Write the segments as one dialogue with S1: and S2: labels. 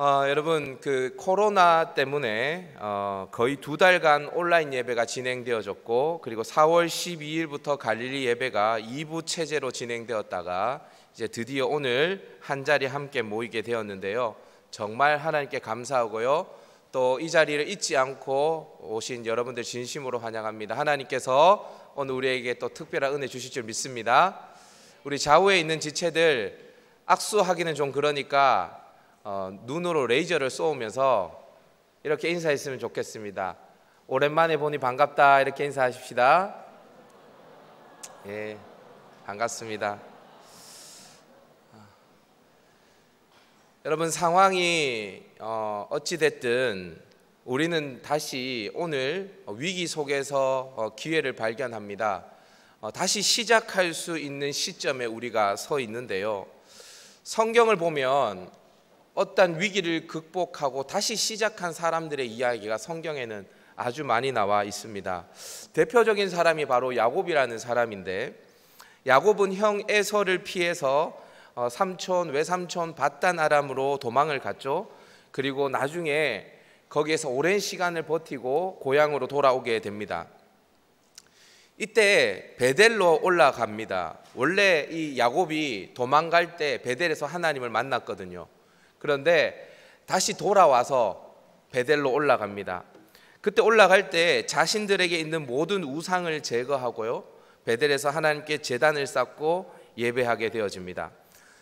S1: 여러분 그 코로나 때문에 거의 2달간 온라인 예배가 진행되어졌고, 그리고 4월 12일부터 갈릴리 예배가 2부 체제로 진행되었다가 이제 드디어 오늘 한 자리 함께 모이게 되었는데요. 정말 하나님께 감사하고요. 또 이 자리를 잊지 않고 오신 여러분들 진심으로 환영합니다. 하나님께서 오늘 우리에게 또 특별한 은혜 주실 줄 믿습니다. 우리 좌우에 있는 지체들 악수하기는 좀 그러니까 눈으로 레이저를 쏘면서 이렇게 인사했으면 좋겠습니다. 오랜만에 보니 반갑다 이렇게 인사하십시다. 예, 반갑습니다. 여러분, 상황이 어찌됐든 우리는 다시 오늘 위기 속에서 기회를 발견합니다. 다시 시작할 수 있는 시점에 우리가 서 있는데요. 성경을 보면 어떤 위기를 극복하고 다시 시작한 사람들의 이야기가 성경에는 아주 많이 나와 있습니다. 대표적인 사람이 바로 야곱이라는 사람인데, 야곱은 형 에서를 피해서 삼촌, 외삼촌 밧단 아람으로 도망을 갔죠. 그리고 나중에 거기에서 오랜 시간을 버티고 고향으로 돌아오게 됩니다. 이때 베델로 올라갑니다. 원래 이 야곱이 도망갈 때 베델에서 하나님을 만났거든요. 그런데 다시 돌아와서 베델로 올라갑니다. 그때 올라갈 때 자신들에게 있는 모든 우상을 제거하고요, 베델에서 하나님께 제단을 쌓고 예배하게 되어집니다.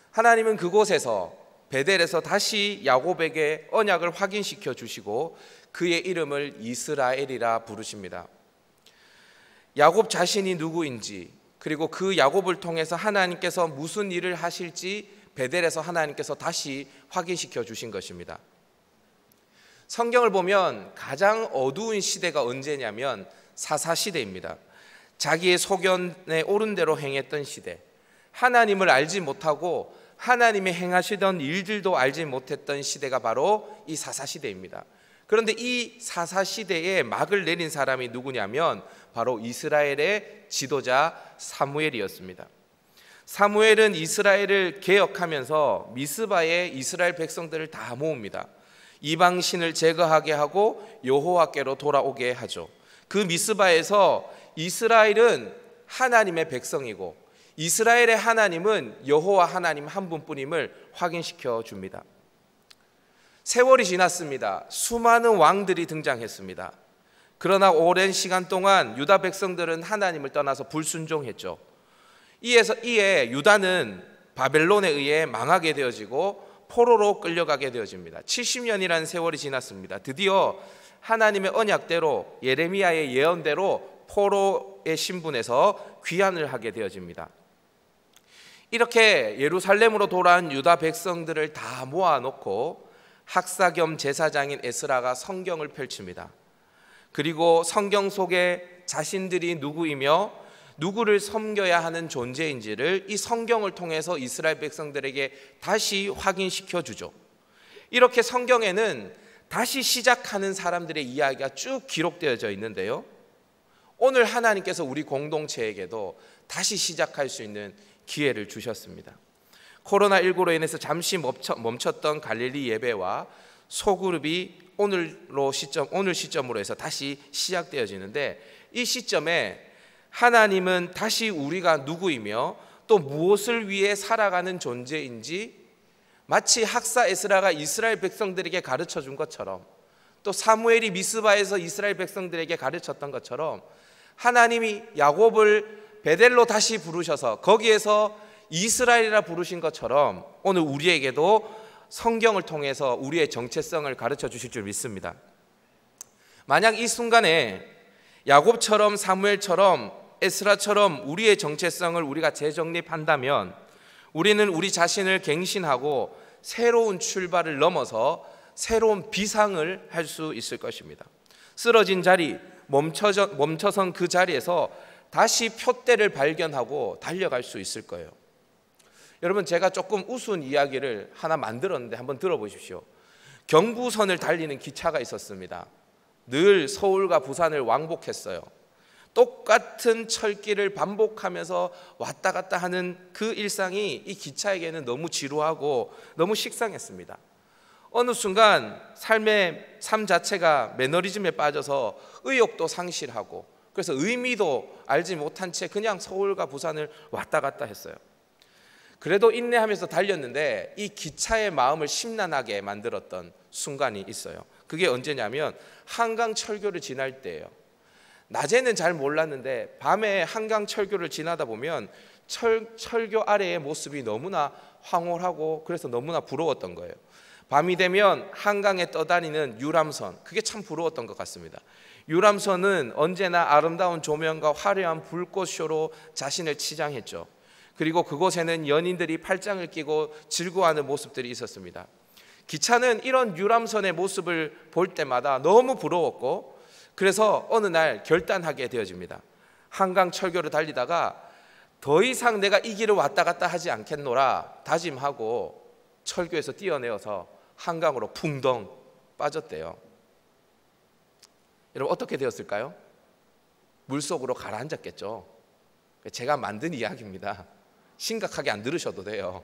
S1: 하나님은 그곳에서 베델에서 다시 야곱에게 언약을 확인시켜 주시고 그의 이름을 이스라엘이라 부르십니다. 야곱 자신이 누구인지, 그리고 그 야곱을 통해서 하나님께서 무슨 일을 하실지 베델에서 하나님께서 다시 확인시켜 주신 것입니다. 성경을 보면 가장 어두운 시대가 언제냐면 사사시대입니다. 자기의 소견에 옳은 대로 행했던 시대, 하나님을 알지 못하고 하나님이 행하시던 일들도 알지 못했던 시대가 바로 이 사사시대입니다. 그런데 이 사사시대에 막을 내린 사람이 누구냐면 바로 이스라엘의 지도자 사무엘이었습니다. 사무엘은 이스라엘을 개혁하면서 미스바에 이스라엘 백성들을 다 모읍니다. 이방신을 제거하게 하고 여호와께로 돌아오게 하죠. 그 미스바에서 이스라엘은 하나님의 백성이고 이스라엘의 하나님은 여호와 하나님 한 분뿐임을 확인시켜 줍니다. 세월이 지났습니다. 수많은 왕들이 등장했습니다. 그러나 오랜 시간 동안 유다 백성들은 하나님을 떠나서 불순종했죠. 이에 유다는 바벨론에 의해 망하게 되어지고 포로로 끌려가게 되어집니다. 70년이라는 세월이 지났습니다. 드디어 하나님의 언약대로, 예레미야의 예언대로 포로의 신분에서 귀환을 하게 되어집니다. 이렇게 예루살렘으로 돌아온 유다 백성들을 다 모아놓고 학사 겸 제사장인 에스라가 성경을 펼칩니다. 그리고 성경 속에 자신들이 누구이며 누구를 섬겨야 하는 존재인지를 이 성경을 통해서 이스라엘 백성들에게 다시 확인시켜 주죠. 이렇게 성경에는 다시 시작하는 사람들의 이야기가 쭉 기록되어져 있는데요, 오늘 하나님께서 우리 공동체에게도 다시 시작할 수 있는 기회를 주셨습니다. 코로나19로 인해서 잠시 멈췄던 갈릴리 예배와 소그룹이 오늘 시점으로 해서 다시 시작되어지는데, 이 시점에 하나님은 다시 우리가 누구이며 또 무엇을 위해 살아가는 존재인지 마치 학사 에스라가 이스라엘 백성들에게 가르쳐 준 것처럼, 또 사무엘이 미스바에서 이스라엘 백성들에게 가르쳤던 것처럼 하나님이 야곱을 베델로 다시 부르셔서 거기에서 이스라엘이라 부르신 것처럼 오늘 우리에게도 성경을 통해서 우리의 정체성을 가르쳐 주실 줄 믿습니다. 만약 이 순간에 야곱처럼 사무엘처럼 에스라처럼 우리의 정체성을 우리가 재정립한다면 우리는 우리 자신을 갱신하고 새로운 출발을 넘어서 새로운 비상을 할 수 있을 것입니다. 쓰러진 자리, 멈춰선 그 자리에서 다시 표대를 발견하고 달려갈 수 있을 거예요. 여러분, 제가 조금 우스운 이야기를 하나 만들었는데 한번 들어보십시오. 경부선을 달리는 기차가 있었습니다. 늘 서울과 부산을 왕복했어요. 똑같은 철길을 반복하면서 왔다 갔다 하는 그 일상이 이 기차에게는 너무 지루하고 너무 식상했습니다. 어느 순간 삶 자체가 매너리즘에 빠져서 의욕도 상실하고, 그래서 의미도 알지 못한 채 그냥 서울과 부산을 왔다 갔다 했어요. 그래도 인내하면서 달렸는데 이 기차의 마음을 심란하게 만들었던 순간이 있어요. 그게 언제냐면 한강 철교를 지날 때예요. 낮에는 잘 몰랐는데 밤에 한강 철교를 지나다 보면 철교 아래의 모습이 너무나 황홀하고, 그래서 너무나 부러웠던 거예요. 밤이 되면 한강에 떠다니는 유람선, 그게 참 부러웠던 것 같습니다. 유람선은 언제나 아름다운 조명과 화려한 불꽃쇼로 자신을 치장했죠. 그리고 그곳에는 연인들이 팔짱을 끼고 즐거워하는 모습들이 있었습니다. 기차는 이런 유람선의 모습을 볼 때마다 너무 부러웠고, 그래서 어느 날 결단하게 되어집니다. 한강 철교를 달리다가 더 이상 내가 이 길을 왔다 갔다 하지 않겠노라 다짐하고 철교에서 뛰어내어서 한강으로 풍덩 빠졌대요. 여러분, 어떻게 되었을까요? 물속으로 가라앉았겠죠. 제가 만든 이야기입니다. 심각하게 안 들으셔도 돼요.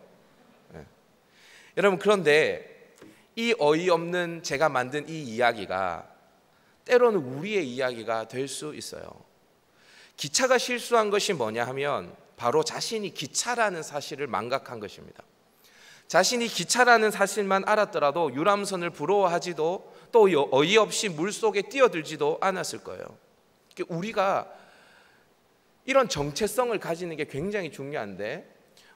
S1: 네. 여러분, 그런데 이 어이없는 제가 만든 이 이야기가 때로는 우리의 이야기가 될 수 있어요. 기차가 실수한 것이 뭐냐 하면 바로 자신이 기차라는 사실을 망각한 것입니다. 자신이 기차라는 사실만 알았더라도 유람선을 부러워하지도 또 어이없이 물속에 뛰어들지도 않았을 거예요. 우리가 이런 정체성을 가지는 게 굉장히 중요한데,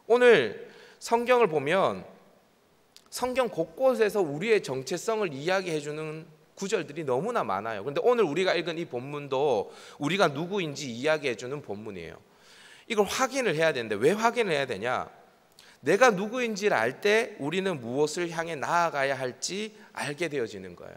S1: 오늘 성경을 보면 성경 곳곳에서 우리의 정체성을 이야기해 주는 구절들이 너무나 많아요. 그런데 오늘 우리가 읽은 이 본문도 우리가 누구인지 이야기해 주는 본문이에요. 이걸 확인을 해야 되는데 왜 확인을 해야 되냐? 내가 누구인지를 알 때 우리는 무엇을 향해 나아가야 할지 알게 되어지는 거예요.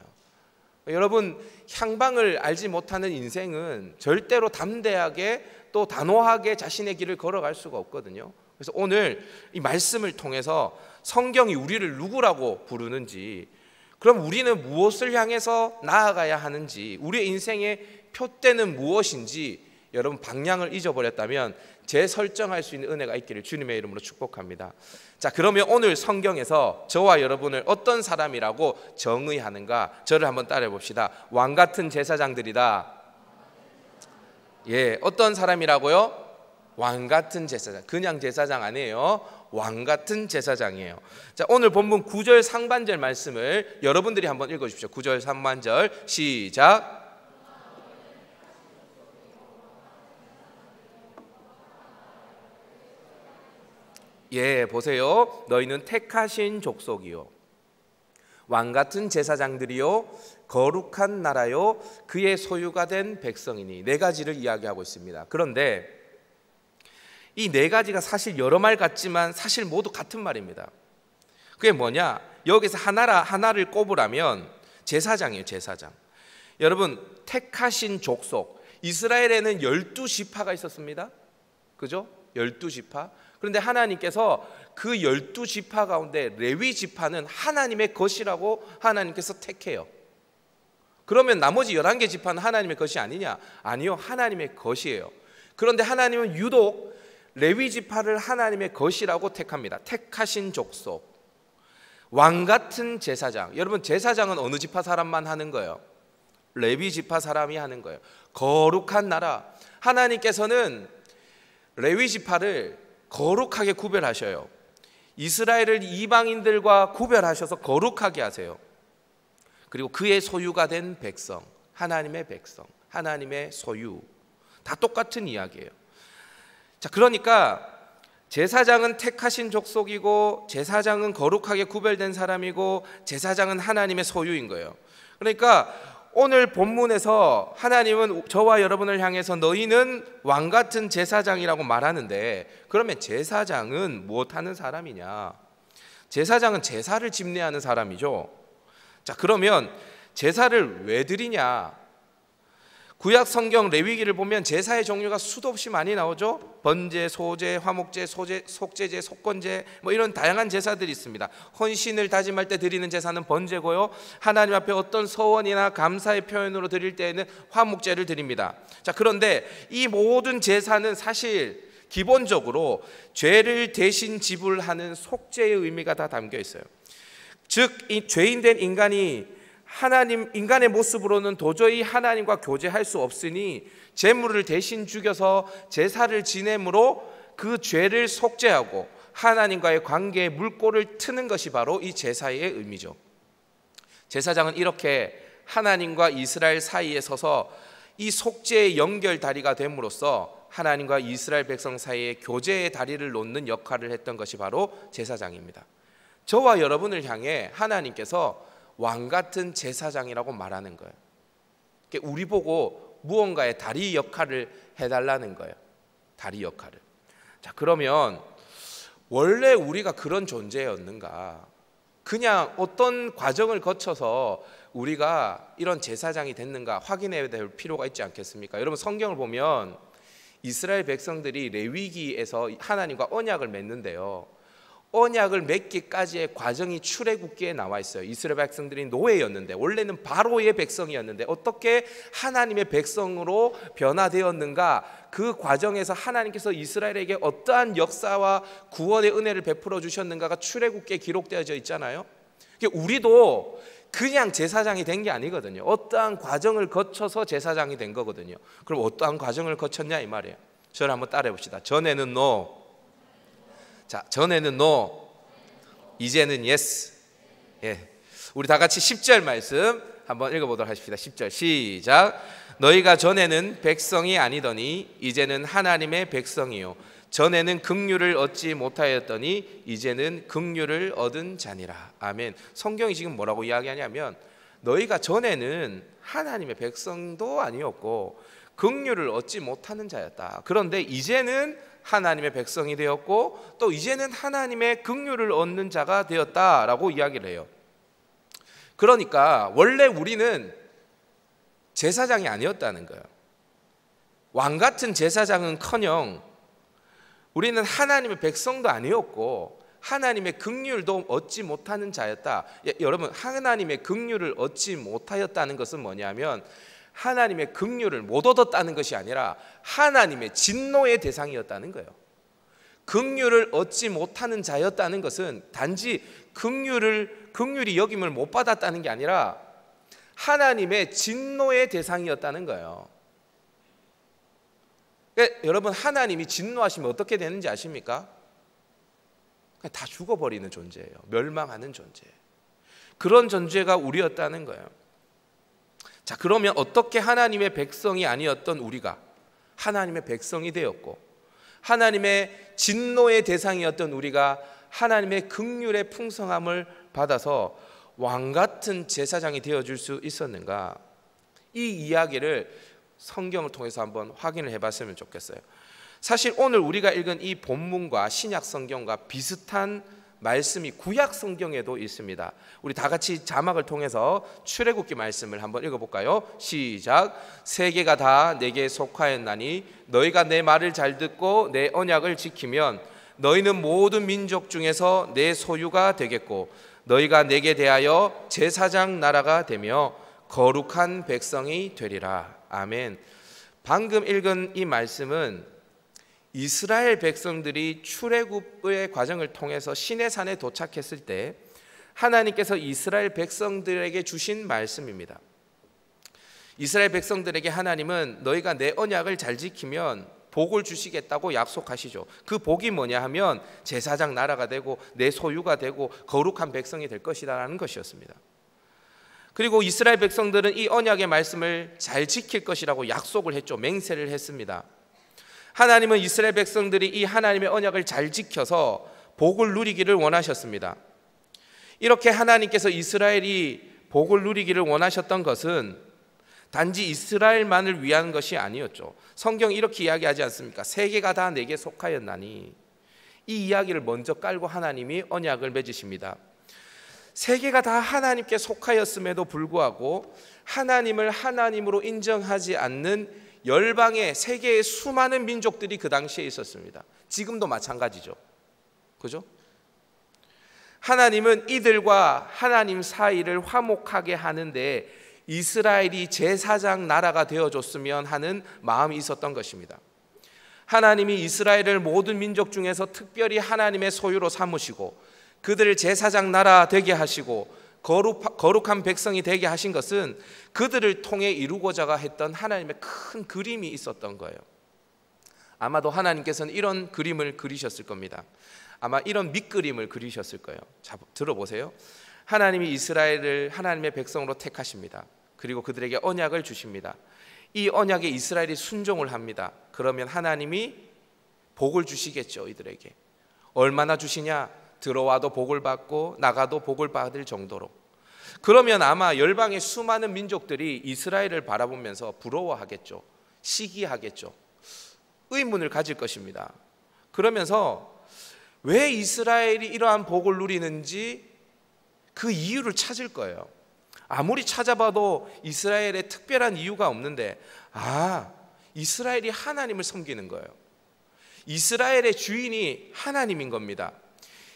S1: 여러분, 향방을 알지 못하는 인생은 절대로 담대하게 또 단호하게 자신의 길을 걸어갈 수가 없거든요. 그래서 오늘 이 말씀을 통해서 성경이 우리를 누구라고 부르는지, 그럼 우리는 무엇을 향해서 나아가야 하는지, 우리의 인생의 표대는 무엇인지 여러분 방향을 잊어버렸다면 재설정할 수 있는 은혜가 있기를 주님의 이름으로 축복합니다. 자, 그러면 오늘 성경에서 저와 여러분을 어떤 사람이라고 정의하는가, 저를 한번 따라해 봅시다. 왕 같은 제사장들이다. 예, 어떤 사람이라고요? 왕 같은 제사장. 그냥 제사장 아니에요. 왕 같은 제사장이에요. 자, 오늘 본문 9절 상반절 말씀을 여러분들이 한번 읽어 주십시오. 9절 상반절 시작. 예, 보세요. 너희는 택하신 족속이요, 왕 같은 제사장들이요, 거룩한 나라요, 그의 소유가 된 백성이니. 네 가지를 이야기하고 있습니다. 그런데 이 네 가지가 사실 여러 말 같지만 사실 모두 같은 말입니다. 그게 뭐냐? 여기서 하나를 꼽으라면 제사장이에요. 제사장. 여러분, 택하신 족속, 이스라엘에는 12지파가 있었습니다. 그죠? 12지파. 그런데 하나님께서 그 12지파 가운데 레위 지파는 하나님의 것이라고 하나님께서 택해요. 그러면 나머지 11개 지파는 하나님의 것이 아니냐? 아니요, 하나님의 것이에요. 그런데 하나님은 유독 레위 지파를 하나님의 것이라고 택합니다. 택하신 족속, 왕 같은 제사장. 여러분, 제사장은 어느 지파 사람만 하는 거예요? 레위 지파 사람이 하는 거예요. 거룩한 나라. 하나님께서는 레위 지파를 거룩하게 구별하셔요. 이스라엘을 이방인들과 구별하셔서 거룩하게 하세요. 그리고 그의 소유가 된 백성, 하나님의 백성, 하나님의 소유, 다 똑같은 이야기예요. 자, 그러니까 제사장은 택하신 족속이고, 제사장은 거룩하게 구별된 사람이고, 제사장은 하나님의 소유인 거예요. 그러니까 오늘 본문에서 하나님은 저와 여러분을 향해서 너희는 왕 같은 제사장이라고 말하는데, 그러면 제사장은 무엇하는 사람이냐? 제사장은 제사를 집례하는 사람이죠. 자, 그러면 제사를 왜 드리냐? 구약 성경 레위기를 보면 제사의 종류가 수도 없이 많이 나오죠. 번제, 소제, 화목제, 속제제, 속건제, 뭐 이런 다양한 제사들이 있습니다. 헌신을 다짐할 때 드리는 제사는 번제고요, 하나님 앞에 어떤 서원이나 감사의 표현으로 드릴 때에는 화목제를 드립니다. 자, 그런데 이 모든 제사는 사실 기본적으로 죄를 대신 지불하는 속죄의 의미가 다 담겨 있어요. 즉 이 죄인된 인간이 인간의 모습으로는 도저히 하나님과 교제할 수 없으니 제물을 대신 죽여서 제사를 지냄으로 그 죄를 속죄하고 하나님과의 관계에 물꼬를 트는 것이 바로 이 제사의 의미죠. 제사장은 이렇게 하나님과 이스라엘 사이에 서서 이 속죄의 연결다리가 됨으로써 하나님과 이스라엘 백성 사이에 교제의 다리를 놓는 역할을 했던 것이 바로 제사장입니다. 저와 여러분을 향해 하나님께서 왕같은 제사장이라고 말하는 거예요. 우리 보고 무언가의 다리 역할을 해달라는 거예요. 다리 역할을. 자, 그러면 원래 우리가 그런 존재였는가? 그냥 어떤 과정을 거쳐서 우리가 이런 제사장이 됐는가 확인해야 될 필요가 있지 않겠습니까? 여러분, 성경을 보면 이스라엘 백성들이 레위기에서 하나님과 언약을 맺는데요, 언약을 맺기까지의 과정이 출애굽기에 나와 있어요. 이스라엘 백성들이 노예였는데, 원래는 바로의 백성이었는데 어떻게 하나님의 백성으로 변화되었는가, 그 과정에서 하나님께서 이스라엘에게 어떠한 역사와 구원의 은혜를 베풀어 주셨는가가 출애굽기에 기록되어져 있잖아요. 우리도 그냥 제사장이 된 게 아니거든요. 어떠한 과정을 거쳐서 제사장이 된 거거든요. 그럼 어떠한 과정을 거쳤냐 이 말이에요. 저를 한번 따라해 봅시다. 전에는 no. 자, 전에는 no, 이제는 yes. 예, 우리 다 같이 10절 말씀 한번 읽어보도록 하십시다. 10절 시작. 너희가 전에는 백성이 아니더니 이제는 하나님의 백성이요, 전에는 긍휼을 얻지 못하였더니 이제는 긍휼을 얻은 자니라. 아멘. 성경이 지금 뭐라고 이야기하냐면, 너희가 전에는 하나님의 백성도 아니었고 긍휼을 얻지 못하는 자였다. 그런데 이제는 하나님의 백성이 되었고 또 이제는 하나님의 긍휼을 얻는 자가 되었다라고 이야기를 해요. 그러니까 원래 우리는 제사장이 아니었다는 거예요. 왕 같은 제사장은커녕 우리는 하나님의 백성도 아니었고 하나님의 긍휼도 얻지 못하는 자였다. 여러분, 하나님의 긍휼을 얻지 못하였다는 것은 뭐냐면 하나님의 긍휼을 못 얻었다는 것이 아니라 하나님의 진노의 대상이었다는 거예요. 긍휼을 얻지 못하는 자였다는 것은 단지 긍휼이 여김을 못 받았다는 게 아니라 하나님의 진노의 대상이었다는 거예요. 그러니까 여러분, 하나님이 진노하시면 어떻게 되는지 아십니까? 그냥 다 죽어버리는 존재예요. 멸망하는 존재. 그런 존재가 우리였다는 거예요. 자, 그러면 어떻게 하나님의 백성이 아니었던 우리가 하나님의 백성이 되었고 하나님의 진노의 대상이었던 우리가 하나님의 긍휼의 풍성함을 받아서 왕같은 제사장이 되어줄 수 있었는가? 이 이야기를 성경을 통해서 한번 확인을 해봤으면 좋겠어요. 사실 오늘 우리가 읽은 이 본문과 신약 성경과 비슷한 말씀이 구약 성경에도 있습니다. 우리 다 같이 자막을 통해서 출애굽기 말씀을 한번 읽어볼까요? 시작. 세계가 다 내게 속하였나니 너희가 내 말을 잘 듣고 내 언약을 지키면 너희는 모든 민족 중에서 내 소유가 되겠고 너희가 내게 대하여 제사장 나라가 되며 거룩한 백성이 되리라. 아멘. 방금 읽은 이 말씀은 이스라엘 백성들이 출애굽의 과정을 통해서 시내산에 도착했을 때 하나님께서 이스라엘 백성들에게 주신 말씀입니다. 이스라엘 백성들에게 하나님은 너희가 내 언약을 잘 지키면 복을 주시겠다고 약속하시죠. 그 복이 뭐냐 하면 제사장 나라가 되고 내 소유가 되고 거룩한 백성이 될 것이라는 것이었습니다. 그리고 이스라엘 백성들은 이 언약의 말씀을 잘 지킬 것이라고 약속을 했죠. 맹세를 했습니다. 하나님은 이스라엘 백성들이 이 하나님의 언약을 잘 지켜서 복을 누리기를 원하셨습니다. 이렇게 하나님께서 이스라엘이 복을 누리기를 원하셨던 것은 단지 이스라엘만을 위한 것이 아니었죠. 성경이 이렇게 이야기하지 않습니까? 세계가 다 내게 속하였나니. 이 이야기를 먼저 깔고 하나님이 언약을 맺으십니다. 세계가 다 하나님께 속하였음에도 불구하고 하나님을 하나님으로 인정하지 않는 열방의 세계의 수많은 민족들이 그 당시에 있었습니다. 지금도 마찬가지죠. 그죠? 하나님은 이들과 하나님 사이를 화목하게 하는데 이스라엘이 제사장 나라가 되어줬으면 하는 마음이 있었던 것입니다. 하나님이 이스라엘을 모든 민족 중에서 특별히 하나님의 소유로 삼으시고 그들을 제사장 나라 되게 하시고 거룩한 백성이 되게 하신 것은 그들을 통해 이루고자 했던 하나님의 큰 그림이 있었던 거예요. 아마도 하나님께서는 이런 그림을 그리셨을 겁니다. 아마 이런 밑그림을 그리셨을 거예요. 자, 들어보세요. 하나님이 이스라엘을 하나님의 백성으로 택하십니다. 그리고 그들에게 언약을 주십니다. 이 언약에 이스라엘이 순종을 합니다. 그러면 하나님이 복을 주시겠죠. 이들에게 얼마나 주시냐? 들어와도 복을 받고 나가도 복을 받을 정도로. 그러면 아마 열방의 수많은 민족들이 이스라엘을 바라보면서 부러워하겠죠. 시기하겠죠. 의문을 가질 것입니다. 그러면서 왜 이스라엘이 이러한 복을 누리는지 그 이유를 찾을 거예요. 아무리 찾아봐도 이스라엘에 특별한 이유가 없는데, 이스라엘이 하나님을 섬기는 거예요. 이스라엘의 주인이 하나님인 겁니다.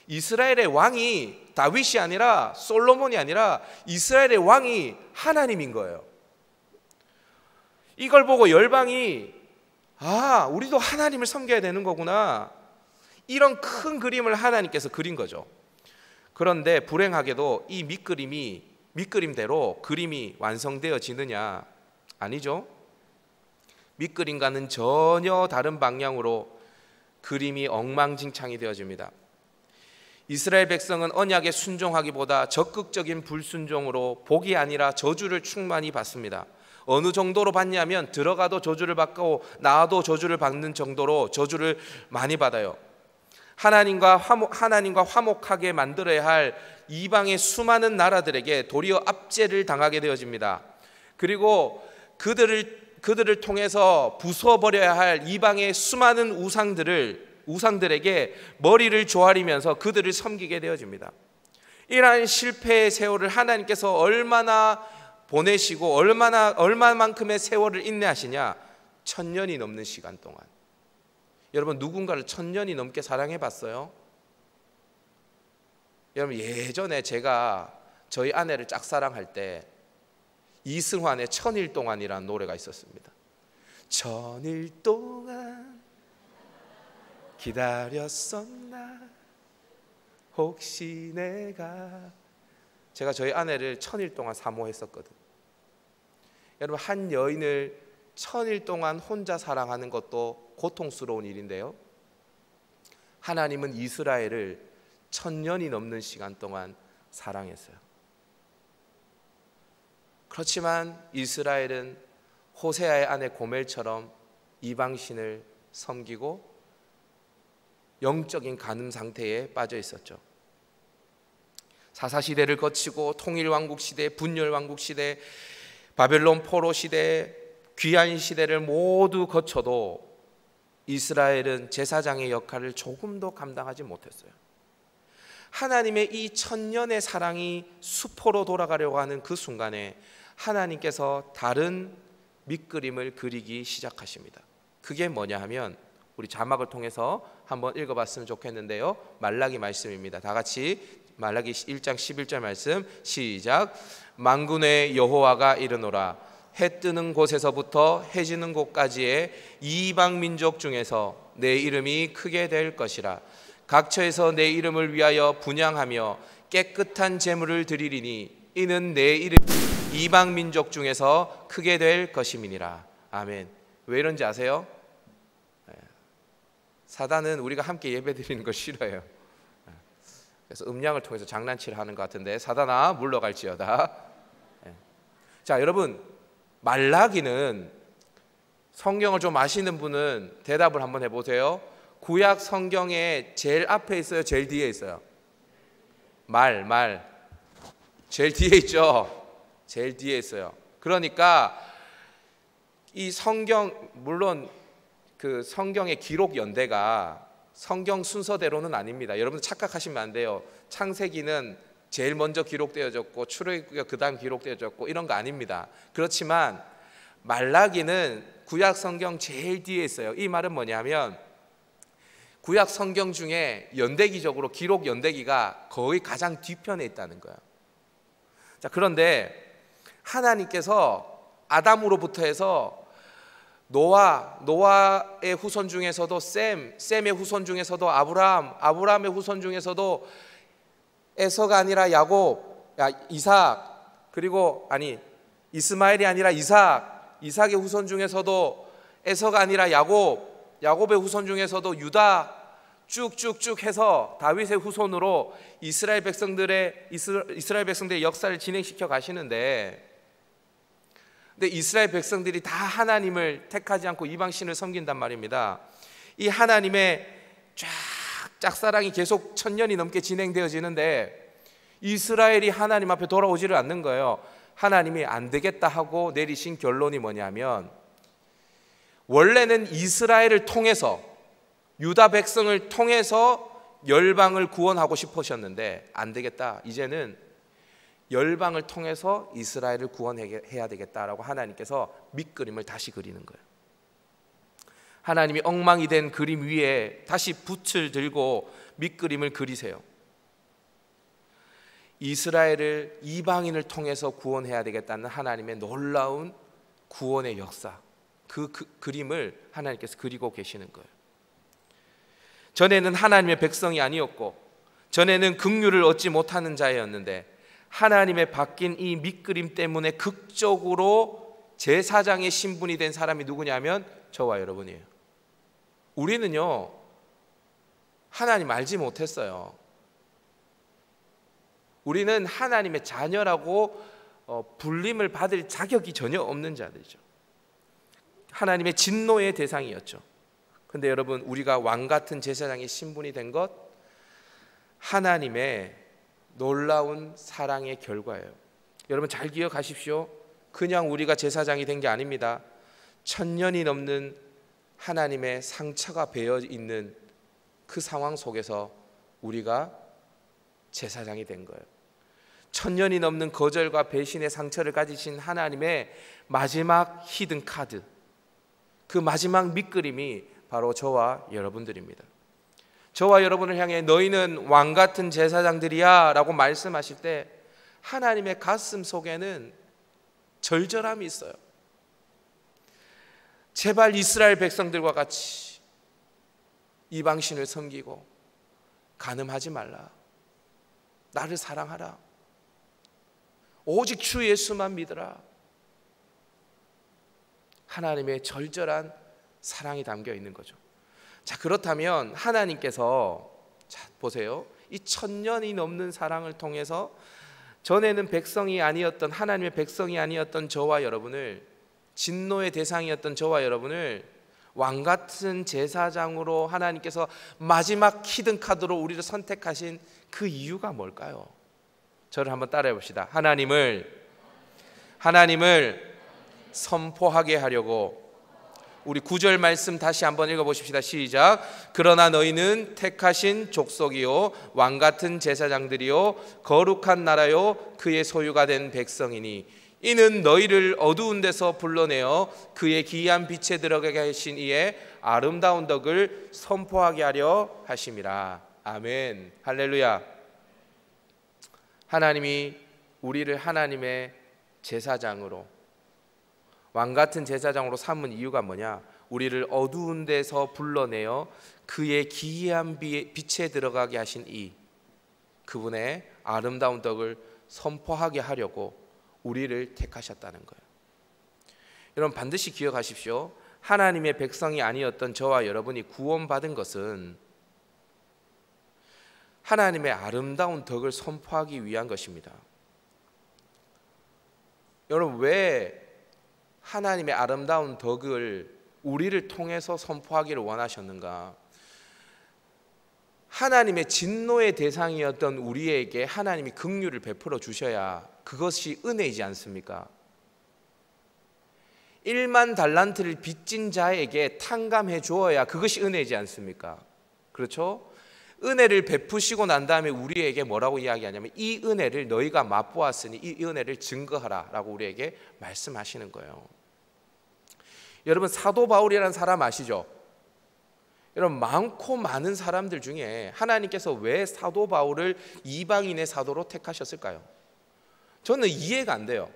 S1: 이스라엘의 왕이 다윗이 아니라 솔로몬이 아니라 이스라엘의 왕이 하나님인 거예요. 이걸 보고 열방이 우리도 하나님을 섬겨야 되는 거구나, 이런 큰 그림을 하나님께서 그린 거죠. 그런데 불행하게도 이 밑그림대로 그림이 완성되어지느냐? 아니죠. 밑그림과는 전혀 다른 방향으로 그림이 엉망진창이 되어집니다. 이스라엘 백성은 언약에 순종하기보다 적극적인 불순종으로 복이 아니라 저주를 충만히 받습니다. 어느 정도로 받냐면 들어가도 저주를 받고 나와도 저주를 받는 정도로 저주를 많이 받아요. 하나님과 화목하게 만들어야 할 이방의 수많은 나라들에게 도리어 압제를 당하게 되어집니다. 그리고 그들을 통해서 부숴버려야 할 이방의 수많은 우상들에게 머리를 조아리면서 그들을 섬기게 되어집니다. 이러한 실패의 세월을 하나님께서 얼마나 보내시고 얼마만큼의 세월을 인내하시냐? 1000년이 넘는 시간 동안. 여러분, 누군가를 1000년이 넘게 사랑해 봤어요? 여러분, 예전에 제가 저희 아내를 짝사랑할 때 이승환의 1000일 동안이라는 노래가 있었습니다. 1000일 동안 기다렸었나 혹시 제가 저희 아내를 1000일 동안 사모했었거든요. 여러분, 한 여인을 1000일 동안 혼자 사랑하는 것도 고통스러운 일인데요, 하나님은 이스라엘을 1000년이 넘는 시간 동안 사랑했어요. 그렇지만 이스라엘은 호세아의 아내 고멜처럼 이방신을 섬기고 영적인 간음 상태에 빠져 있었죠. 사사시대를 거치고 통일왕국시대, 분열왕국시대, 바벨론 포로시대, 귀환시대를 모두 거쳐도 이스라엘은 제사장의 역할을 조금도 감당하지 못했어요. 하나님의 이 1000년의 사랑이 수포로 돌아가려고 하는 그 순간에 하나님께서 다른 밑그림을 그리기 시작하십니다. 그게 뭐냐 하면 우리 자막을 통해서 한번 읽어봤으면 좋겠는데요, 말라기 말씀입니다. 다 같이 말라기 1장 11절 말씀 시작. 만군의 여호와가 이르노라, 해 뜨는 곳에서부터 해 지는 곳까지의 이방 민족 중에서 내 이름이 크게 될 것이라. 각처에서 내 이름을 위하여 분향하며 깨끗한 제물을 드리리니 이는 내 이름이 이방 민족 중에서 크게 될 것임이니라. 아멘. 왜 이런지 아세요? 사단은 우리가 함께 예배드리는 걸 싫어해요. 그래서 음량을 통해서 장난치를 하는 것 같은데, 사단아 물러갈지어다. 자, 여러분, 말라기는 성경을 좀 아시는 분은 대답을 한번 해보세요. 구약 성경에 제일 앞에 있어요, 제일 뒤에 있어요? 말 제일 뒤에 있죠. 제일 뒤에 있어요. 그러니까 이 성경, 물론 그 성경의 기록 연대가 성경 순서대로는 아닙니다. 여러분 착각하시면 안 돼요. 창세기는 제일 먼저 기록되어졌고 출애굽기가 그다음 기록되어졌고 이런 거 아닙니다. 그렇지만 말라기는 구약 성경 제일 뒤에 있어요. 이 말은 뭐냐면 구약 성경 중에 연대기적으로 기록 연대기가 거의 가장 뒤편에 있다는 거예요. 자, 그런데 하나님께서 아담으로부터 해서 노아의 후손 중에서도 셈의 후손 중에서도 아브라함의 후손 중에서도 에서가 아니라 야곱, 이삭, 그리고 이스마엘이 아니라 이삭의 후손 중에서도 에서가 아니라 야곱의 후손 중에서도 유다, 쭉쭉쭉 해서 다윗의 후손으로 이스라엘 백성들의 역사를 진행시켜 가시는데, 근데 이스라엘 백성들이 다 하나님을 택하지 않고 이방신을 섬긴단 말입니다. 이 하나님의 짝사랑이 계속 1000년이 넘게 진행되어지는데 이스라엘이 하나님 앞에 돌아오지를 않는 거예요. 하나님이 안 되겠다 하고 내리신 결론이 뭐냐면, 원래는 이스라엘을 통해서, 유다 백성을 통해서 열방을 구원하고 싶으셨는데 안 되겠다, 이제는 열방을 통해서 이스라엘을 구원해야 되겠다라고 하나님께서 밑그림을 다시 그리는 거예요. 하나님이 엉망이 된 그림 위에 다시 붓을 들고 밑그림을 그리세요. 이스라엘을 이방인을 통해서 구원해야 되겠다는 하나님의 놀라운 구원의 역사, 그 그림을 하나님께서 그리고 계시는 거예요. 전에는 하나님의 백성이 아니었고, 전에는 긍휼을 얻지 못하는 자였는데, 하나님의 바뀐 이 밑그림 때문에 극적으로 제사장의 신분이 된 사람이 누구냐면 저와 여러분이에요. 우리는요, 하나님 알지 못했어요. 우리는 하나님의 자녀라고 불림을 받을 자격이 전혀 없는 자들이죠. 하나님의 진노의 대상이었죠. 근데 여러분, 우리가 왕같은 제사장의 신분이 된 것, 하나님의 놀라운 사랑의 결과예요. 여러분 잘 기억하십시오. 그냥 우리가 제사장이 된 게 아닙니다. 1000년이 넘는 하나님의 상처가 배어 있는 그 상황 속에서 우리가 제사장이 된 거예요. 1000년이 넘는 거절과 배신의 상처를 가지신 하나님의 마지막 히든 카드, 그 마지막 밑그림이 바로 저와 여러분들입니다. 저와 여러분을 향해 너희는 왕같은 제사장들이야 라고 말씀하실 때 하나님의 가슴 속에는 절절함이 있어요. 제발 이스라엘 백성들과 같이 이방신을 섬기고 간음하지 말라. 나를 사랑하라. 오직 주 예수만 믿으라. 하나님의 절절한 사랑이 담겨 있는 거죠. 자, 그렇다면 하나님께서, 자, 보세요. 이 1000년이 넘는 사랑을 통해서 전에는 백성이 아니었던, 하나님의 백성이 아니었던 저와 여러분을, 진노의 대상이었던 저와 여러분을 왕같은 제사장으로 하나님께서 마지막 히든 카드로 우리를 선택하신 그 이유가 뭘까요? 저를 한번 따라해 봅시다. 하나님을 선포하게 하려고. 우리 9절 말씀 다시 한번 읽어보십시다. 시작. 그러나 너희는 택하신 족속이요 왕같은 제사장들이요 거룩한 나라요 그의 소유가 된 백성이니 이는 너희를 어두운 데서 불러내어 그의 기이한 빛에 들어가게 하신 이의 아름다운 덕을 선포하게 하려 하심이라. 아멘. 할렐루야. 하나님이 우리를 하나님의 제사장으로, 왕같은 제사장으로 삼은 이유가 뭐냐? 우리를 어두운 데서 불러내어 그의 기이한 빛에 들어가게 하신 그분의 아름다운 덕을 선포하게 하려고 우리를 택하셨다는 거예요. 여러분 반드시 기억하십시오. 하나님의 백성이 아니었던 저와 여러분이 구원받은 것은 하나님의 아름다운 덕을 선포하기 위한 것입니다. 여러분, 왜 하나님의 아름다운 덕을 우리를 통해서 선포하기를 원하셨는가? 하나님의 진노의 대상이었던 우리에게 하나님이 긍휼을 베풀어 주셔야 그것이 은혜이지 않습니까? 1만 달란트를 빚진 자에게 탕감해 주어야 그것이 은혜이지 않습니까? 그렇죠? 은혜를 베푸시고 난 다음에 우리에게 뭐라고 이야기하냐면 이 은혜를 너희가 맛보았으니 이 은혜를 증거하라 라고 우리에게 말씀하시는 거예요. 여러분, 사도 바울이라는 사람 아시죠? 여러분, 많고 많은 사람들 중에 하나님께서 왜 사도 바울을 이방인의 사도로 택하셨을까요? 저는 이해가 안 돼요.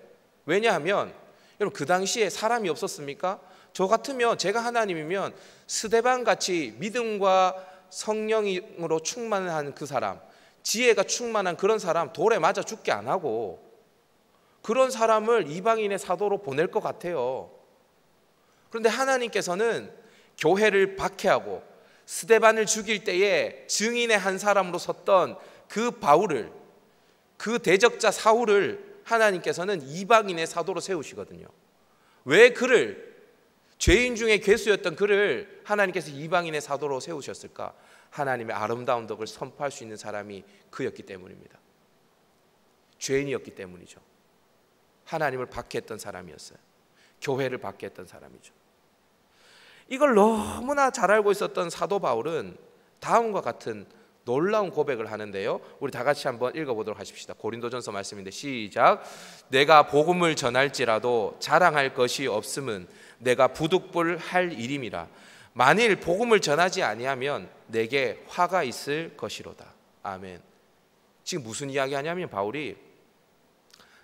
S1: 왜냐하면 여러분, 그 당시에 사람이 없었습니까? 저 같으면, 제가 하나님이면 스데반같이 믿음과 성령으로 충만한 그 사람, 지혜가 충만한 그런 사람 돌에 맞아 죽게 안 하고 그런 사람을 이방인의 사도로 보낼 것 같아요. 그런데 하나님께서는 교회를 박해하고 스데반을 죽일 때에 증인의 한 사람으로 섰던 그 바울을, 그 대적자 사울을 하나님께서는 이방인의 사도로 세우시거든요. 왜 그를, 죄인 중에 괴수였던 그를 하나님께서 이방인의 사도로 세우셨을까? 하나님의 아름다운 덕을 선포할 수 있는 사람이 그였기 때문입니다. 죄인이었기 때문이죠. 하나님을 박해했던 사람이었어요. 교회를 박해했던 사람이죠. 이걸 너무나 잘 알고 있었던 사도 바울은 다음과 같은 놀라운 고백을 하는데요. 우리 다 같이 한번 읽어보도록 하십시다. 고린도전서 말씀인데 시작. 내가 복음을 전할지라도 자랑할 것이 없음은 내가 부득불할 일임이라. 만일 복음을 전하지 아니하면 내게 화가 있을 것이로다. 아멘. 지금 무슨 이야기 하냐면 바울이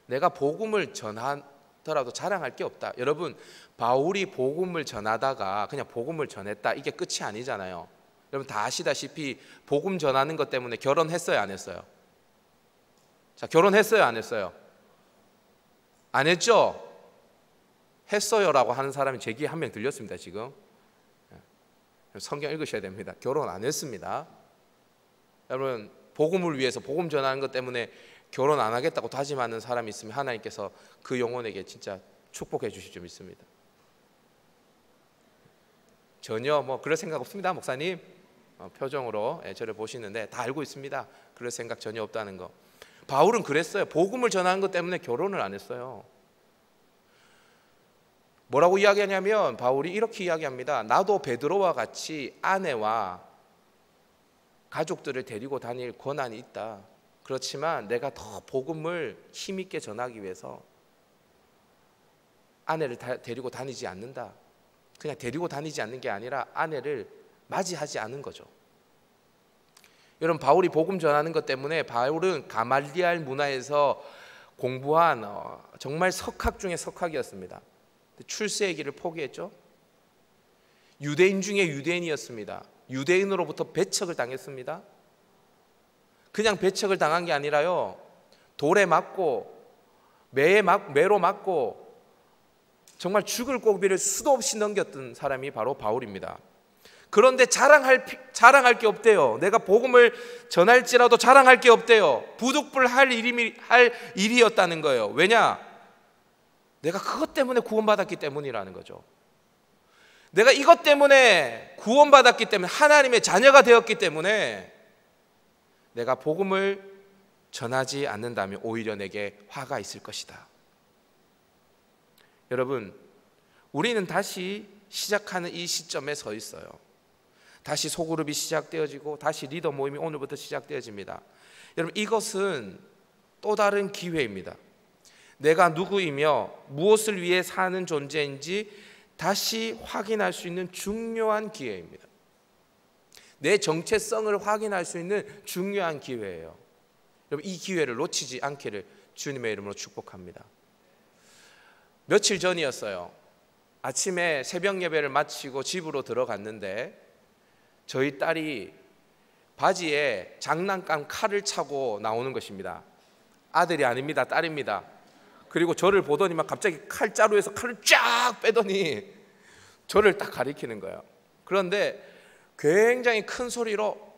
S1: 내가 복음을 전하더라도 자랑할 게 없다. 여러분, 바울이 복음을 전하다가 그냥 복음을 전했다, 이게 끝이 아니잖아요. 여러분 다 아시다시피 복음 전하는 것 때문에 결혼했어요, 안 했어요? 자, 결혼했어요, 안 했어요? 안 했죠? 했어요라고 하는 사람이 제 귀에 한 명 들렸습니다. 지금 성경 읽으셔야 됩니다. 결혼 안 했습니다. 여러분, 복음을 위해서 복음 전하는 것 때문에 결혼 안 하겠다고 다짐하는 사람이 있으면 하나님께서 그 영혼에게 진짜 축복해 주실 줄 믿습니다. 전혀 뭐 그럴 생각 없습니다, 목사님. 표정으로 저를 보시는데 다 알고 있습니다. 그럴 생각 전혀 없다는 거. 바울은 그랬어요. 복음을 전하는 것 때문에 결혼을 안 했어요. 뭐라고 이야기하냐면 바울이 이렇게 이야기합니다. 나도 베드로와 같이 아내와 가족들을 데리고 다닐 권한이 있다. 그렇지만 내가 더 복음을 힘있게 전하기 위해서 아내를 데리고 다니지 않는다. 그냥 데리고 다니지 않는 게 아니라 아내를 맞이하지 않은 거죠. 여러분, 바울이 복음 전하는 것 때문에 바울은 가말리알 문화에서 공부한 정말 석학 중에 석학이었습니다. 출세의 길을 포기했죠. 유대인 중에 유대인이었습니다. 유대인으로부터 배척을 당했습니다. 그냥 배척을 당한 게 아니라요, 돌에 맞고 매로 맞고 정말 죽을 고비를 수도 없이 넘겼던 사람이 바로 바울입니다. 그런데 자랑할 게 없대요. 내가 복음을 전할지라도 자랑할 게 없대요. 부득불할 일이었다는 거예요. 왜냐? 내가 그것 때문에 구원받았기 때문이라는 거죠. 내가 이것 때문에 구원받았기 때문에, 하나님의 자녀가 되었기 때문에 내가 복음을 전하지 않는다면 오히려 내게 화가 있을 것이다. 여러분, 우리는 다시 시작하는 이 시점에 서 있어요. 다시 소그룹이 시작되어지고 다시 리더 모임이 오늘부터 시작되어집니다. 여러분, 이것은 또 다른 기회입니다. 내가 누구이며 무엇을 위해 사는 존재인지 다시 확인할 수 있는 중요한 기회입니다. 내 정체성을 확인할 수 있는 중요한 기회예요. 여러분, 이 기회를 놓치지 않기를 주님의 이름으로 축복합니다. 며칠 전이었어요. 아침에 새벽 예배를 마치고 집으로 들어갔는데 저희 딸이 바지에 장난감 칼을 차고 나오는 것입니다. 아들이 아닙니다, 딸입니다. 그리고 저를 보더니 막 갑자기 칼자루에서 칼을 쫙 빼더니 저를 딱 가리키는 거예요. 그런데 굉장히 큰 소리로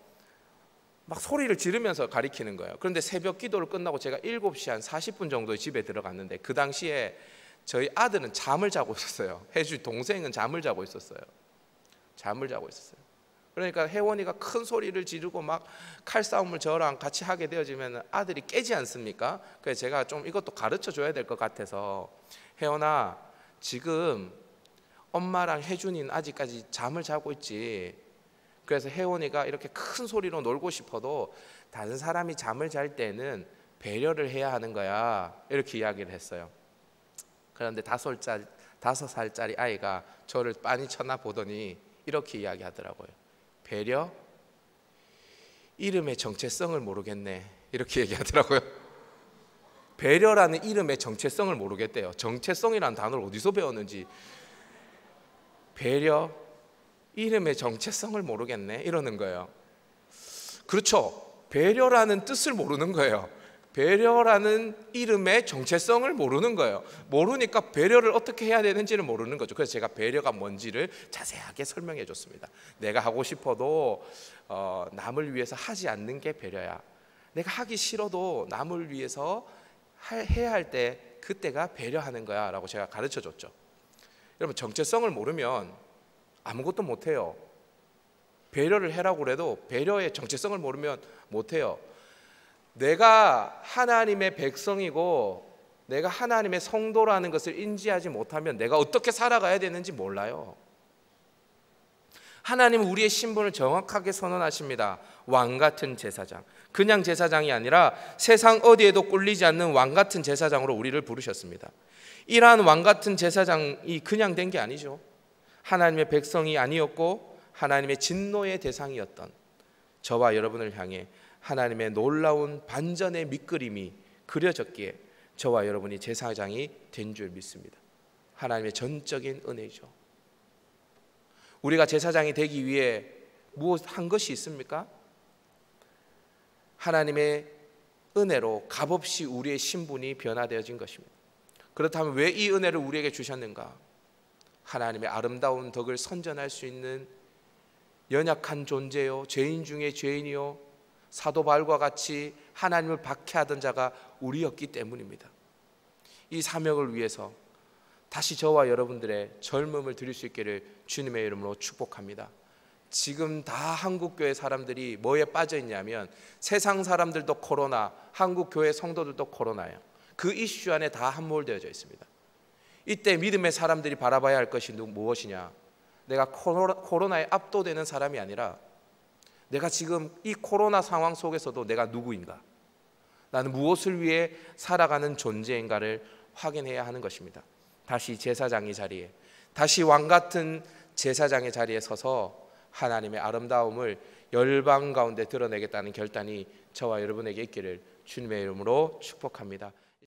S1: 막 소리를 지르면서 가리키는 거예요. 그런데 새벽 기도를 끝나고 제가 7시 한 40분 정도에 집에 들어갔는데 그 당시에 저희 아들은 잠을 자고 있었어요. 혜주 동생은 잠을 자고 있었어요. 그러니까 혜원이가 큰 소리를 지르고 막 칼싸움을 저랑 같이 하게 되어지면 아들이 깨지 않습니까? 그래서 제가 좀 이것도 가르쳐 줘야 될 것 같아서, 혜원아, 지금 엄마랑 혜준이는 아직까지 잠을 자고 있지. 그래서 혜원이가 이렇게 큰 소리로 놀고 싶어도 다른 사람이 잠을 잘 때는 배려를 해야 하는 거야. 이렇게 이야기를 했어요. 그런데 5살짜리 아이가 저를 빤히 쳐다보더니 이렇게 이야기하더라고요. 배려? 이름의 정체성을 모르겠네. 이렇게 얘기하더라고요. 배려라는 이름의 정체성을 모르겠대요. 정체성이라는 단어를 어디서 배웠는지. 배려? 이름의 정체성을 모르겠네. 이러는 거예요. 그렇죠. 배려라는 뜻을 모르는 거예요. 배려라는 이름의 정체성을 모르는 거예요. 모르니까 배려를 어떻게 해야 되는지를 모르는 거죠. 그래서 제가 배려가 뭔지를 자세하게 설명해 줬습니다. 내가 하고 싶어도 남을 위해서 하지 않는 게 배려야. 내가 하기 싫어도 남을 위해서 해야 할 때 그때가 배려하는 거야 라고 제가 가르쳐 줬죠. 여러분, 정체성을 모르면 아무것도 못해요. 배려를 해라고 그래도 배려의 정체성을 모르면 못해요. 내가 하나님의 백성이고 내가 하나님의 성도라는 것을 인지하지 못하면 내가 어떻게 살아가야 되는지 몰라요. 하나님은 우리의 신분을 정확하게 선언하십니다. 왕같은 제사장. 그냥 제사장이 아니라 세상 어디에도 꿀리지 않는 왕같은 제사장으로 우리를 부르셨습니다. 이러한 왕같은 제사장이 그냥 된 게 아니죠. 하나님의 백성이 아니었고 하나님의 진노의 대상이었던 저와 여러분을 향해 하나님의 놀라운 반전의 밑그림이 그려졌기에 저와 여러분이 제사장이 된 줄 믿습니다. 하나님의 전적인 은혜죠. 우리가 제사장이 되기 위해 무엇 한 것이 있습니까? 하나님의 은혜로 값없이 우리의 신분이 변화되어진 것입니다. 그렇다면 왜 이 은혜를 우리에게 주셨는가? 하나님의 아름다운 덕을 선전할 수 있는 연약한 존재요, 죄인 중에 죄인이요, 사도 바울과 같이 하나님을 박해하던 자가 우리였기 때문입니다. 이 사명을 위해서 다시 저와 여러분들의 젊음을 드릴 수 있기를 주님의 이름으로 축복합니다. 지금 다 한국교회 사람들이 뭐에 빠져 있냐면 세상 사람들도 코로나, 한국교회 성도들도 코로나예요. 그 이슈 안에 다 함몰되어져 있습니다. 이때 믿음의 사람들이 바라봐야 할 것이 무엇이냐? 내가 코로나에 압도되는 사람이 아니라 내가 지금 이 코로나 상황 속에서도 내가 누구인가? 나는 무엇을 위해 살아가는 존재인가를 확인해야 하는 것입니다. 다시 제사장의 자리에, 다시 왕같은 제사장의 자리에 서서 하나님의 아름다움을 열방 가운데 드러내겠다는 결단이 저와 여러분에게 있기를 주님의 이름으로 축복합니다.